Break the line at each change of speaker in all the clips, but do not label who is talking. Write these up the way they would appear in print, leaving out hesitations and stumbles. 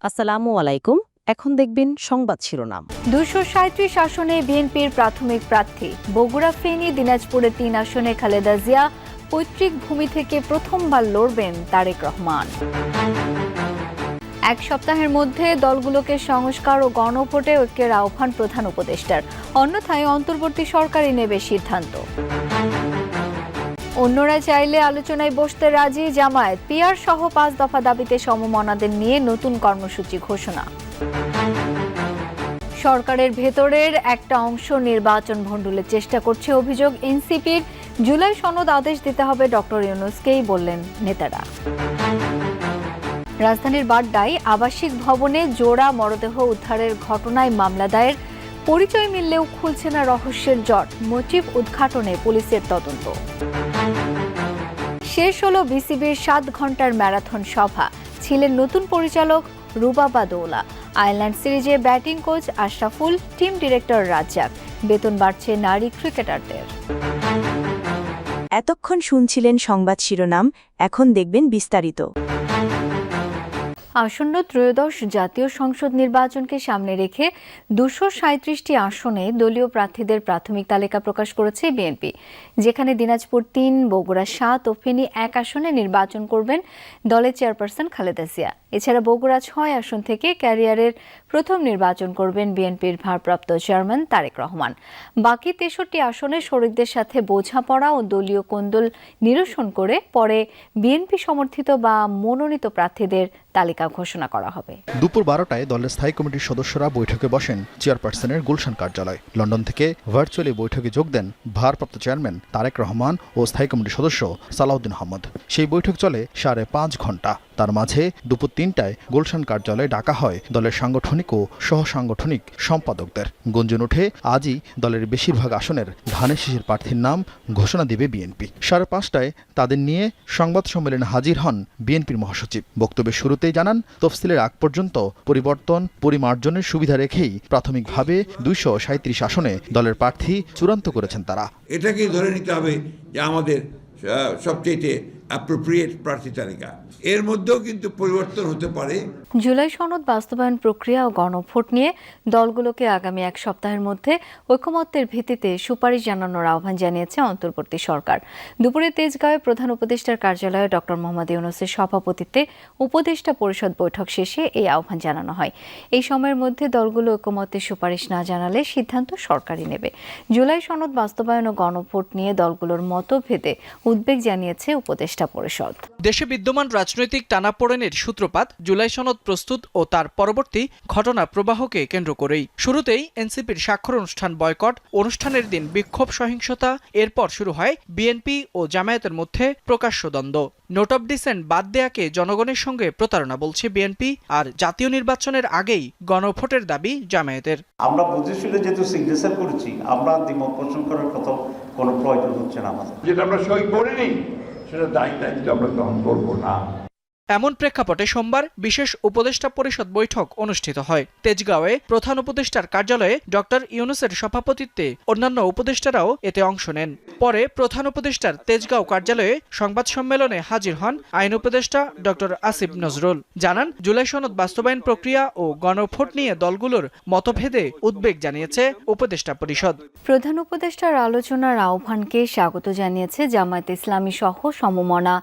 আসসালামু আলাইকুম। এখন দেখবেন সংবাদ শিরোনাম।
২৩৭ আসনে বিএনপির প্রাথমিক প্রার্থী। বগুড়া, ফেনী, দিনাজপুরে ৩ আসনে খালেদা জিয়া। পৈতৃক ভূমি থেকে প্রথমবার লড়বেন তারেক রহমান। এক সপ্তাহের মধ্যে দলগুলোকে সংস্কার ও গণভোটে ঐক্যের আহ্বান প্রধান উপদেষ্টার, অন্যথায় অন্তর্বর্তী সরকারই নেবে সিদ্ধান্ত। অন্যরা চাইলে আলোচনায় বসতে রাজি জামায়াত। পিআর সহ ৫ দফা দাবিতে সমমনাদের নিয়ে নতুন কর্মসূচি ঘোষণা। সরকারের ভেতরের একটা অংশ নির্বাচন ভণ্ডুলের চেষ্টা করছে অভিযোগ এনসিপির। জুলাই সনদ আদেশ দিতে হবে ডক্টর ইউনূসকেই, বললেন নেতারা। রাজধানীর বাড্ডায় আবাসিক ভবনে জোড়া মরদেহ উদ্ধারের ঘটনায় মামলা দায়ের। পরিচয় মিললেও খুলছে না রহস্যের জট। মোটিভ উদ্ঘাটনে পুলিশের তদন্ত। শেষ হলো বিসিবির ৭ ঘন্টার ম্যারাথন সভা। ছিলেন নতুন পরিচালক রুবাবা দৌলা, আয়ারল্যান্ড সিরিজে batting coach Ashraful, team director Razzak. বেতন বাড়ছে নারী ক্রিকেটারদের।
এতক্ষণ শুনছিলেন সংবাদ শিরোনাম, এখন দেখবেন বিস্তারিত।
আসন্ন ত্রয়োদশ জাতীয় সংসদ নির্বাচনকে সামনে রেখে ২৩৭টি আসনে দলীয় প্রার্থীদের প্রাথমিক তালিকা প্রকাশ করেছে বিএনপি, যেখানে দিনাজপুর ৩, বগুড়া ৭ ও ফেনী ১ আসনে নির্বাচন করবেন দলের চেয়ারপারসন খালেদা জিয়া। এছাড়া বগুড়া ৬ আসন থেকে ক্যারিয়ারের প্রথম নির্বাচন করবেন বিএনপির ভারপ্রাপ্ত চেয়ারম্যান তারেক রহমান। বাকি ৬৩ আসনে শরিকদের সাথে বোঝাপড়া ও দলীয় কোন্দল নিরসন করে পরে বিএনপি সমর্থিত বা মনোনীত প্রার্থীদের তালিকা ঘোষণা করা হবে।
দুপুর ১২টায় দলের স্থায়ী কমিটির সদস্যরা বৈঠকে বসেন চেয়ারপারসনের গুলশান কার্যালয়। লন্ডন থেকে ভার্চুয়ালি বৈঠকে যোগ দেন ভারপ্রাপ্ত চেয়ারম্যান তারেক রহমান ও স্থায়ী কমিটির সদস্য সালাউদ্দিন আহমদ। সেই বৈঠক চলে ৫.৫ ঘণ্টা। তার মাঝে দুপুর ৩টায় গুলশান কার্যালয়ে ডাকা হয় দলের সাংগঠনিক ও সহসাংগঠনিক সম্পাদকদের। গুঞ্জন ওঠে আজই দলের বেশিরভাগ আসনের ধানের শীষের প্রার্থীর নাম ঘোষণা দেবে বিএনপি। ৫:৩০টায় তাদের নিয়ে সংবাদ সম্মেলনে হাজির হন বিএনপির মহাসচিব। বক্তব্যের শুরুতেই জানান, তফসিলের আগ পর্যন্ত পরিবর্তন পরিমার্জনের সুবিধা রেখেই প্রাথমিকভাবে ২৩৭ আসনে দলের প্রার্থী চূড়ান্ত করেছেন তারা।
এটাকেই ধরে নিতে হবে যে আমাদের সবচেয়ে অ্যাপ্রোপ্রিয়েট প্রার্থী তালিকা। এর মধ্যেও কিন্তু পরিবর্তন হতে পারে।
জুলাই সনদ বাস্তবায়ন প্রক্রিয়া ও গণভোট নিয়ে দলগুলোকে আগামী এক সপ্তাহের মধ্যে ঐকমত্যের ভিত্তিতে সুপারিশ জানানোর আহ্বান জানিয়েছে অন্তর্বর্তী সরকার। দুপুরে তেজগাঁওয়ে প্রধান উপদেষ্টার কার্যালয়ে ডক্টর মোহাম্মদ ইউনূসের সভাপতিত্বে উপদেষ্টা পরিষদ বৈঠক শেষে এই আহ্বান জানানো হয়। এই সময়ের মধ্যে দলগুলো ঐকমত্যের সুপারিশ না জানালে সিদ্ধান্ত সরকারই নেবে। জুলাই সনদ বাস্তবায়ন ও গণভোট নিয়ে দলগুলোর মতভেদে উদ্বেগ জানিয়েছে উপদেষ্টা পরিষদ।
দেশে বিদ্যমান রাজনৈতিক টানাপোড়েনের সূত্রপাত জুলাই সনদ প্রস্তুত ও তার পরবর্তী ঘটনা প্রবাহকে কেন্দ্র করেই। শুরুতেই এনসিপির স্বাক্ষর অনুষ্ঠান বয়কট, অনুষ্ঠানের দিন বিক্ষোভ সহিংসতা, এরপর শুরু হয় বিএনপি ও জামায়াতের মধ্যে প্রকাশ্য দ্বন্দ্ব। নোট অব ডিসেন্ট বাদ দেয়াকে জনগণের সঙ্গে প্রতারণা বলছে বিএনপি, আর জাতীয় নির্বাচনের আগেই গণভোটের দাবি জামায়াতের।
আমরা বুঝেশুনে যেহেতু সিগনেচার করেছি, আমরা দ্বিমত পোষণ করার কথা কোনো প্রয়োজন হচ্ছে না আমাদের।
যেটা আমরা সই করিনি সেটা দায়িত্ব আমরা গ্রহণ করবো না।
এমন প্রেক্ষাপটে সোমবার বিশেষ উপদেষ্টা পরিষদ বৈঠক অনুষ্ঠিত হয়। তেজগাঁওয়ে প্রধান উপদেষ্টার কার্যালয়ে ডক্টর ইউনূসের সভাপতিত্বে অন্যান্য উপদেষ্টারাও এতে অংশ নেন। পরে প্রধান উপদেষ্টার তেজগাঁও কার্যালয়ে সংবাদ সম্মেলনে হাজির হন আইন উপদেষ্টা ডক্টর আসিফ নজরুল। জানান, জুলাই সনদ বাস্তবায়ন প্রক্রিয়া ও গণভোট নিয়ে দলগুলোর মতভেদে উদ্বেগ জানিয়েছে উপদেষ্টা পরিষদ।
প্রধান উপদেষ্টার আলোচনার আহ্বানকে স্বাগত জানিয়েছে জামায়াত ইসলামী সহ সমমনা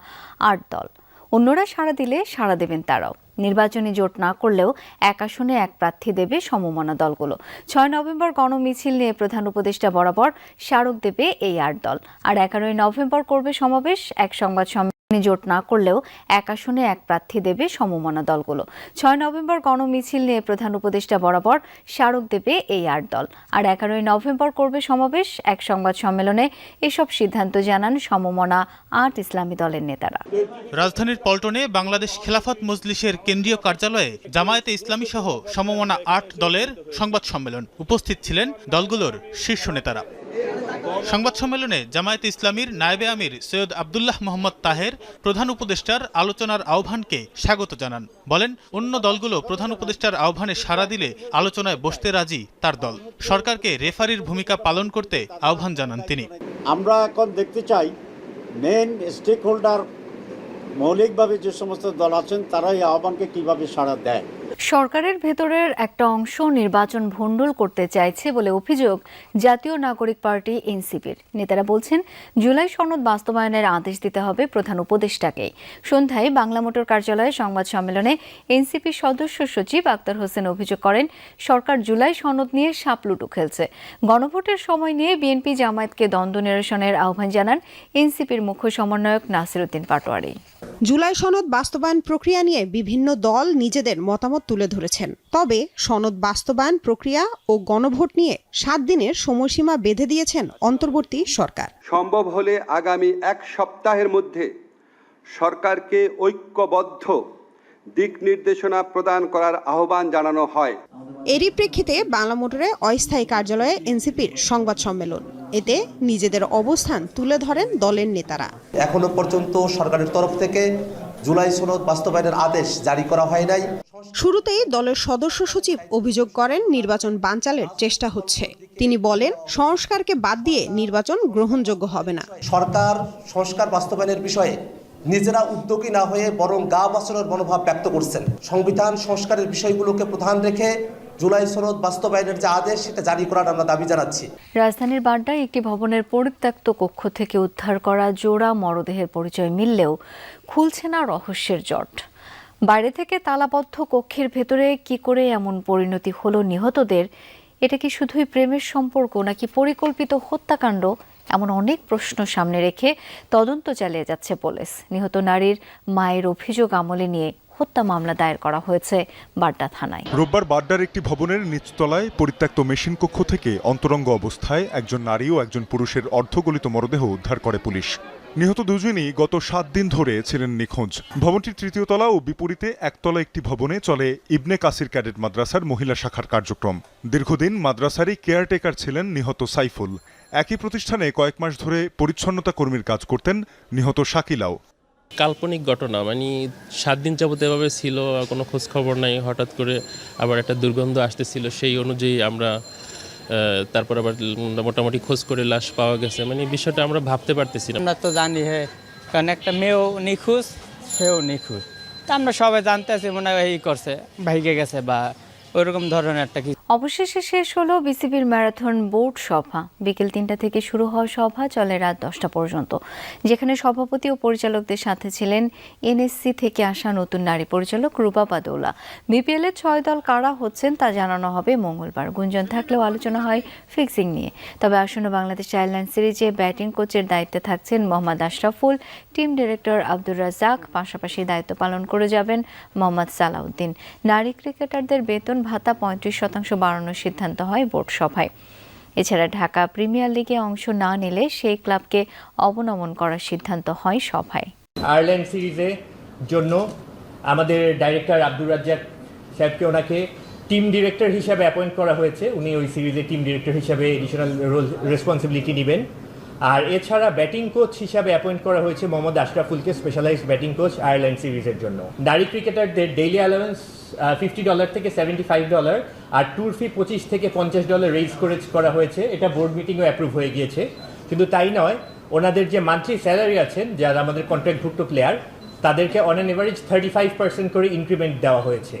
৮ দল। অন্যরা সাড়া দিলে সাড়া দেবেন তারাও। নির্বাচনী জোট না করলেও এক আসনে এক প্রার্থী দেবে সমমনা দলগুলো। ৬ নভেম্বর গণমিছিল নিয়ে প্রধান উপদেষ্টা বরাবর স্মারক দেবে এই ৮ দল। আর ১১ নভেম্বর করবে সমাবেশ। এক সংবাদ সম্মেলনে জোট না করলেও এক আসনে এক প্রার্থী দেবে সমমনা দলগুলো। ৬ নভেম্বর গণমিছিল নিয়ে প্রধান উপদেষ্টা বরাবর স্মারক দেবে এই ৮ দল। আর ১১ নভেম্বর করবে সমাবেশ। এক সংবাদ সম্মেলনে এসব সিদ্ধান্ত জানান সমমনা ৮ ইসলামী দলের নেতারা।
রাজধানীর পল্টনে বাংলাদেশ খেলাফত মজলিসের কেন্দ্রীয় কার্যালয়ে জামায়াতে ইসলামী সহ সমমনা ৮ দলের সংবাদ সম্মেলন। উপস্থিত ছিলেন দলগুলোর শীর্ষ নেতারা। সংবাদ সম্মেলনে জামায়াতে ইসলামীর নায়েবে আমির সৈয়দ আব্দুল্লাহ মোহাম্মদ তাহের প্রধান উপদেষ্টার আলোচনার আহ্বানকে স্বাগত জানান। বলেন, অন্য দলগুলো প্রধান উপদেষ্টার আহ্বানে সাড়া দিলে আলোচনায় বসতে রাজি তার দল। সরকারকে রেফারির ভূমিকা পালন করতে আহ্বান জানান তিনি।
আমরা এখন দেখতে চাই মেন স্টেক হোল্ডার মৌলিকভাবে যে সমস্ত দল আছেন তারা এই আহ্বানকে কিভাবে সাড়া দেয়।
সরকারের ভেতরের একটা অংশ নির্বাচন ভণ্ডুল করতে চাইছে বলে অভিযোগ জাতীয় নাগরিক পার্টি এনসিপির। নেতারা বলছেন জুলাই সনদ বাস্তবায়নের আদেশ দিতে হবে প্রধান উপদেষ্টাকে। সন্ধ্যায় বাংলা মোটর কার্যালয়ে সংবাদ সম্মেলনে এনসিপি সদস্য সচিব আক্তার হোসেন অভিযোগ করেন সরকার জুলাই সনদ নিয়ে সাপলুটু খেলছে। গণভোটের সময় নিয়ে বিএনপি জামায়াতকে দ্বন্দ্ব নিরসনের আহ্বান জানান এনসিপির মুখ্য সমন্বয়ক নাসিরউদ্দিন পাটোয়ারি।
জুলাই সনদ বাস্তবায়ন প্রক্রিয়া নিয়ে বিভিন্ন দল নিজেদের মতামত তুলে ধরেছেন। তবে সনদ বাস্তবায়ন প্রক্রিয়া ও গণভোট নিয়ে 7 দিনের সময়সীমা বেঁধে দিয়েছেন অন্তর্বর্তী সরকার।
সম্ভব হলে আগামী 1 সপ্তাহের মধ্যে সরকারকে ঐক্যবদ্ধ দিক নির্দেশনা প্রদান করার আহ্বান জানানো হয়।
এরই প্রেক্ষিতে বাংলা মোটরে অস্থায়ী কার্যালয়ে এনসিপির সংবাদ সম্মেলন। এতে নিজেদের অবস্থান তুলে ধরেন দলের নেতারা।
এখনো পর্যন্ত সরকারের তরফ থেকে জুলাই সনদ বাস্তবায়নের আদেশ জারি করা হয় নাই।
শুরুতেই দলের সদস্য সচিব অভিযোগ করেন নির্বাচন বানচালের চেষ্টা হচ্ছে। তিনি বলেন সংস্কারকে বাদ দিয়ে নির্বাচন গ্রহণযোগ্য হবে না।
সরকার সংস্কার বাস্তবায়নের বিষয়ে নিজেরা উদ্যোগী না হয়ে বরং গা বাঁচানোর মনোভাব ব্যক্ত করছেন। সংবিধান সংস্কারের বিষয়গুলোকে প্রধান রেখে জুলাই সনদ বাস্তবায়নের যে আদেশ সেটা জারি করার আমরা দাবি জানাচ্ছি।
রাজধানীর বাড্ডায় একটি ভবনের পরিত্যক্ত কক্ষ থেকে উদ্ধার করা জোড়া মরদেহের পরিচয় মিললেও খুলছে না রহস্যের জট। বাইরে থেকে তালাবদ্ধ কক্ষের ভেতরে কি করে এমন পরিণতি হলো নিহতদের? এটা কি শুধুই প্রেমের সম্পর্ক নাকি পরিকল্পিত হত্যাকাণ্ড? এমন অনেক প্রশ্ন সামনে রেখে তদন্ত চালিয়ে যাচ্ছে পুলিশ। নিহত নারীর মায়ের অভিযোগ আমলে নিয়ে হত্যা মামলা দায়ের করা হয়েছে বাড্ডা থানায়।
রোববার বাড্ডার একটি ভবনের নিচতলায় পরিত্যক্ত মেশিন কক্ষ থেকে অন্তরঙ্গ অবস্থায় একজন নারী ও একজন পুরুষের অর্ধগলিত মরদেহ উদ্ধার করে পুলিশ। নিহত দুজনই গত 7 দিন ধরে ছিলেন নিখোঁজ। ভবনটির 3য় তলা ও বিপরীতে একতলা একটি ভবনে চলে ইবনে কাসির ক্যাডেট মাদ্রাসার মহিলা শাখার কার্যক্রম। দীর্ঘদিন মাদ্রাসারই কেয়ারটেকার ছিলেন নিহত সাইফুল। একই প্রতিষ্ঠানে কয়েক মাস ধরে পরিচ্ছন্নতা কর্মীর কাজ করতেন নিহত শাকিলাও।
কাল্পনিক ঘটনা, মানে 7 দিন যাবত এভাবে ছিল, কোনো খোঁজ খবর নাই। হঠাৎ করে আবার একটা দুর্গন্ধ আসতেছিল, সেই অনুযায়ী আমরা তারপর আবার মোটামুটি খোঁজ করে লাশ পাওয়া গেছে। মানে বিষয়টা আমরা ভাবতে পারতেছি না।
আমরা তো জানি কারণ একটা মেয়েও নিখোঁজ, সেও নিখোঁজ। তা আমরা সবাই জানতে আছি মনে হয় এই করছে, ভাইগে গেছে বা ওইরকম ধরনের একটা কিছু।
অবশেষে শেষ হলো বিসিবির ম্যারাথন বোর্ড সভা। বিকেল 3টা থেকে শুরু হওয়া সভা চলে রাত 10টা পর্যন্ত, যেখানে সভাপতি ও পরিচালকদের সাথে ছিলেন এনএসসি থেকে আসা নতুন নারী পরিচালক রূপা পাদৌলা। বিপিএল এর 6 দল কারা হচ্ছেন তা জানানো হবে মঙ্গলবার। গুঞ্জন থাকলেও আলোচনা হয় ফিক্সিং নিয়ে। তবে আসন্ন বাংলাদেশ আয়ারল্যান্ড সিরিজে ব্যাটিং কোচের দায়িত্বে থাকছেন মোহাম্মদ আশরাফুল, টিম ডিরেক্টর আব্দুর রাজ্জাক, পাশাপাশি দায়িত্ব পালন করে যাবেন মোহাম্মদ সালাউদ্দিন। নারী ক্রিকেটারদের বেতন ভাতা 35% বাড়ানোর সিদ্ধান্ত হয় বোর্ড সভায়। এছাড়া ঢাকা প্রিমিয়ার লিগে অংশ না নিলে সেই ক্লাবকে অবনমন করার সিদ্ধান্ত হয় সভায়।
আয়ারল্যান্ড সিরিজের জন্য আমাদের ডাইরেক্টর আব্দুর রাজ্জাক সাহেবকে ওনাকে টিম ডিরেক্টর হিসাবে অ্যাপয়েন্ট করা হয়েছে। উনি ওই সিরিজের টিম ডিরেক্টর হিসাবে এডিশনাল রোল রেসপন্সিবিলিটি নেবেন। আর এছাড়া ব্যাটিং কোচ হিসাবে অ্যাপয়েন্ট করা হয়েছে মোহাম্মদ আশরাফুলকে, স্পেশালাইজড ব্যাটিং কোচ আয়ারল্যান্ড সিরিজের জন্য। নারী ক্রিকেটারদের ডেইলি অ্যালাউন্স $50 থেকে $75 আর ট্যুর ফি $25 থেকে $50 রেইজ করা হয়েছে। এটা বোর্ড মিটিংও অ্যাপ্রুভ হয়ে গিয়েছে। কিন্তু তাই নয়, ওনাদের যে মান্থলি স্যালারি আছেন, যারা আমাদের কন্ট্রাক্টভুক্ত প্লেয়ার, তাদেরকে অন অ্যান এভারেজ 35% করে ইনক্রিমেন্ট দেওয়া হয়েছে।